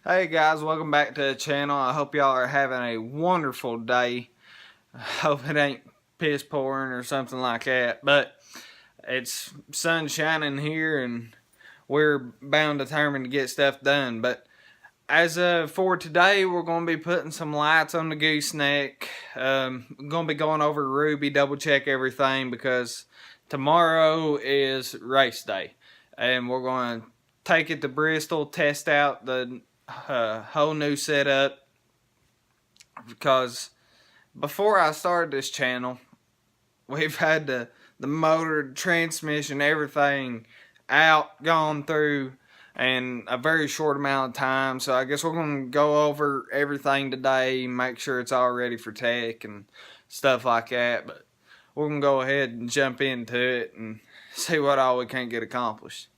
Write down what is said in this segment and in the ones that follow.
Hey guys, welcome back to the channel. I hope y'all are having a wonderful day. I hope it ain't piss pouring or something like that, but it's sun shining here and we're bound determined to get stuff done. But as for today, we're going to be putting some lights on the gooseneck. We're going to be going over Ruby, double check everything because tomorrow is race day and we're going to take it to Bristol, test out the whole new setup, because before I started this channel we've had the motor, transmission, everything gone through in a very short amount of time. So I guess we're going to go over everything today, make sure it's all ready for tech and stuff like that. But we're going to go ahead and jump into it and see what all we can get accomplished.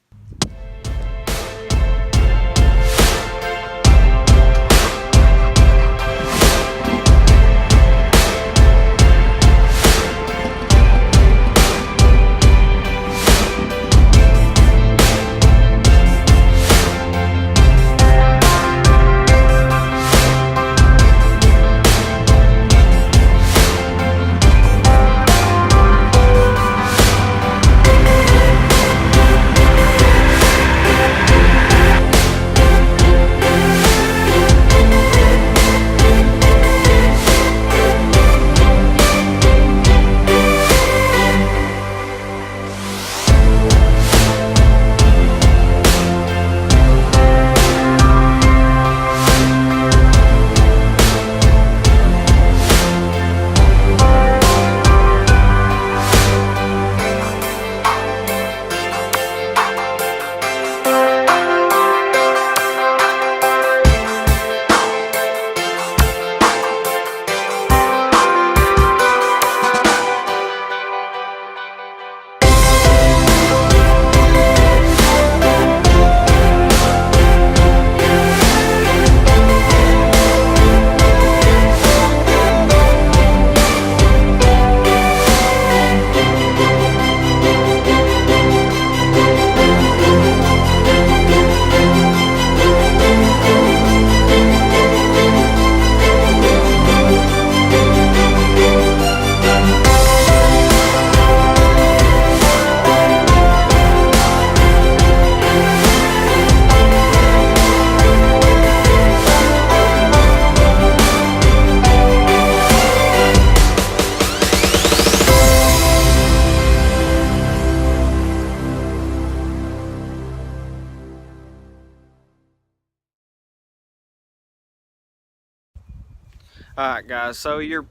Alright guys, so you're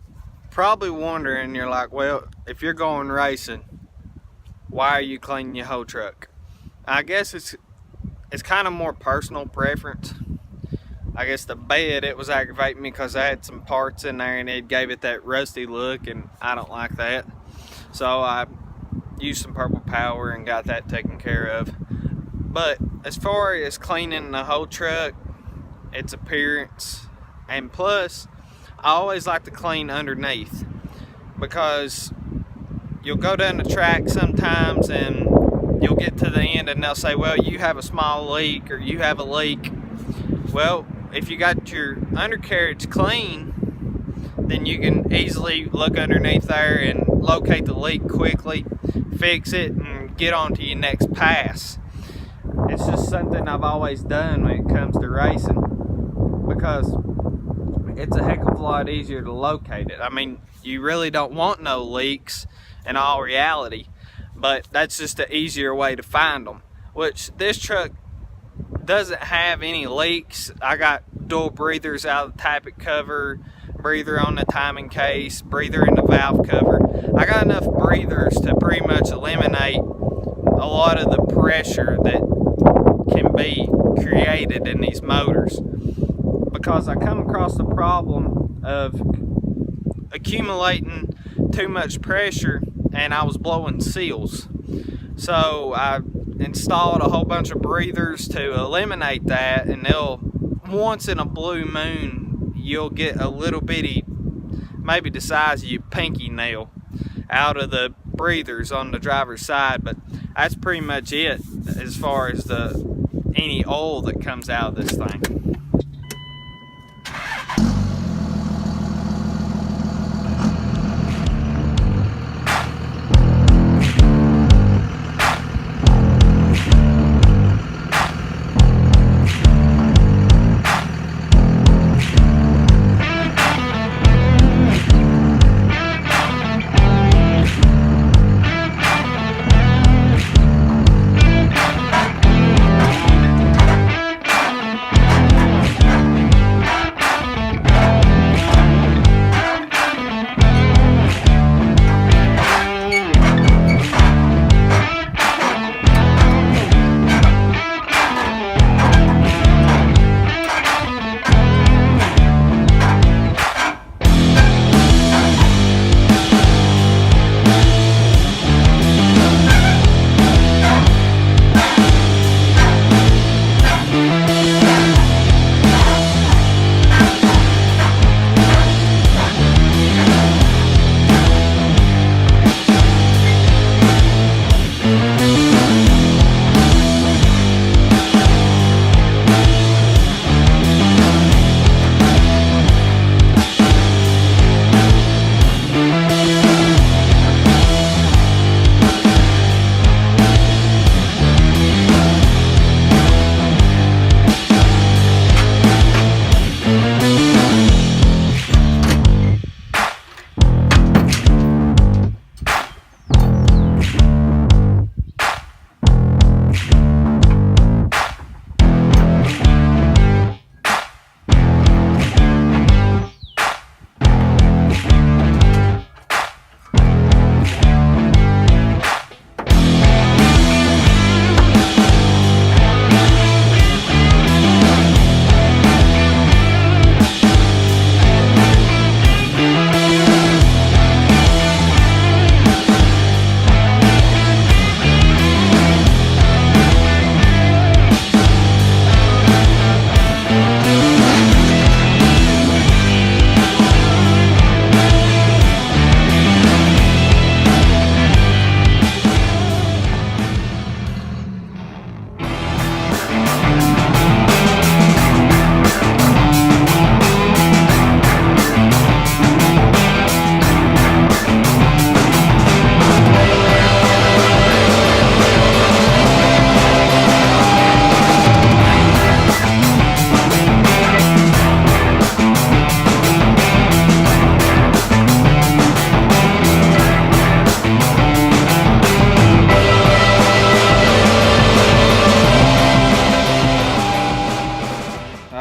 probably wondering, you're like, well, if you're going racing, why are you cleaning your whole truck? I guess it's kind of more personal preference. I guess the bed, it was aggravating me because I had some parts in there and it gave it that rusty look and I don't like that. So I used some Purple Power and got that taken care of. But as far as cleaning the whole truck, its appearance, and plus I always like to clean underneath, because you'll go down the track sometimes and you'll get to the end and they'll say, well, you have a small leak or you have a leak. Well, if you got your undercarriage clean, then you can easily look underneath there and locate the leak quickly, fix it, and get on to your next pass. It's just something I've always done when it comes to racing, because it's a heck of a lot easier to locate it. I mean, you really don't want no leaks in all reality, but that's just an easier way to find them, which this truck doesn't have any leaks. I got dual breathers out of the tappet cover, breather on the timing case, breather in the valve cover. I got enough breathers to pretty much eliminate a lot of the pressure that can be created in these motors, because I come across the problem of accumulating too much pressure and I was blowing seals. So I installed a whole bunch of breathers to eliminate that, and they'll, once in a blue moon, you'll get a little bitty, maybe the size of your pinky nail, out of the breathers on the driver's side. But that's pretty much it as far as any oil that comes out of this thing.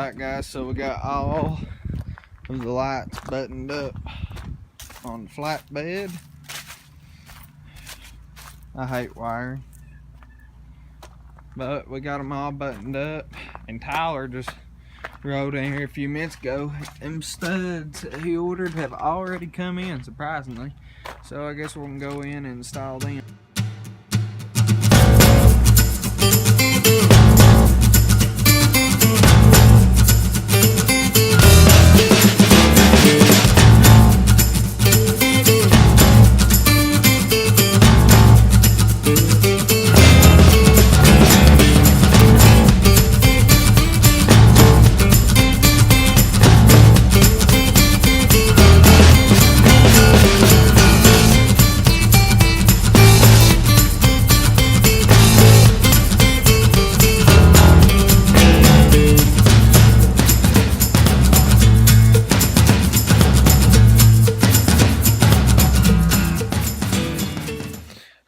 Alright guys, so we got all of the lights buttoned up on the flatbed. I hate wiring, but we got them all buttoned up, and Tyler just rode in here a few minutes ago. Them studs he ordered have already come in, surprisingly, so I guess we can go in and install them.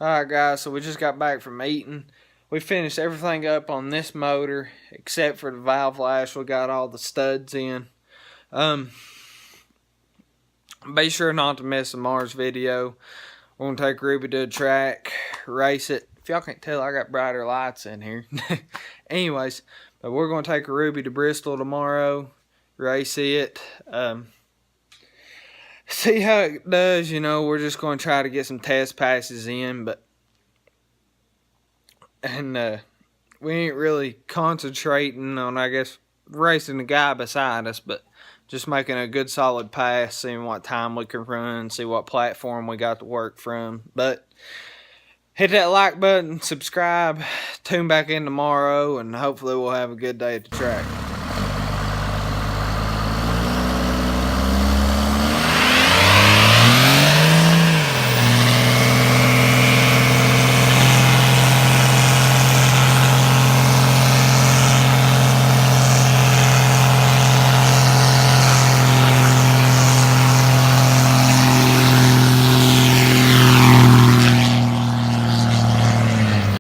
Alright guys, so we just got back from eating. We finished everything up on this motor except for the valve lash. We got all the studs in. Be sure not to miss tomorrow's video. We're going to take Ruby to a track, race it. If y'all can't tell, I got brighter lights in here. Anyways, but we're going to take Ruby to Bristol tomorrow, race it. See how it does, you know. We're just going to try to get some test passes in, and we ain't really concentrating on, I guess, racing the guy beside us, but just making a good solid pass, seeing what time we can run, see what platform we got to work from. But hit that like button, subscribe, tune back in tomorrow, and hopefully we'll have a good day at the track.